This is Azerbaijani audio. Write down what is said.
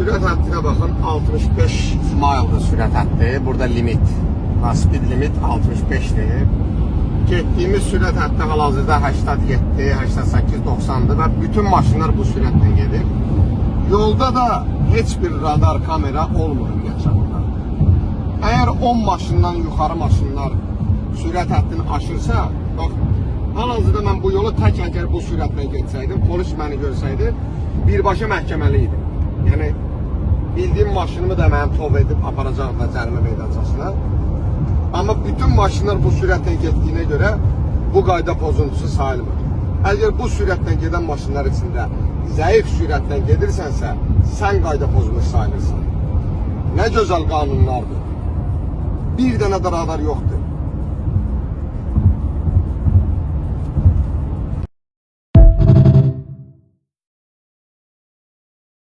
Sürət həddinə baxın, 65 mile'dır sürət həddi. Burada limit, speed limit 65'dir. Getdiyimiz sürət həddi hal-hazırda 87, 88, 90'dır və bütün maşınlar bu sürətlə gedir. Yolda da heç bir radar kamera olmur ümumiyyətlə burada. Əgər 10 maşından yuxarı maşınlar sürət həddini aşırsa, bax, hal-hazırda mən bu yolu tək əgər bu sürətlə getsəydim, polis məni görsəydi, birbaşa məhkəməli idi. Yəni, bildiyim maşınımı da mənim tov edib aparacaq da cərimə meydançasına. Amma bütün maşınlar bu sürətlə getdiyinə görə bu qayda pozuntusu sayılmır. Əgər bu sürətlə gedən maşınlar içində zəif sürətlə gedirsənsə, sən qayda pozmuş sayılırsan. Nə gözəl qanunlardır. Bir dənə də radar yoxdur.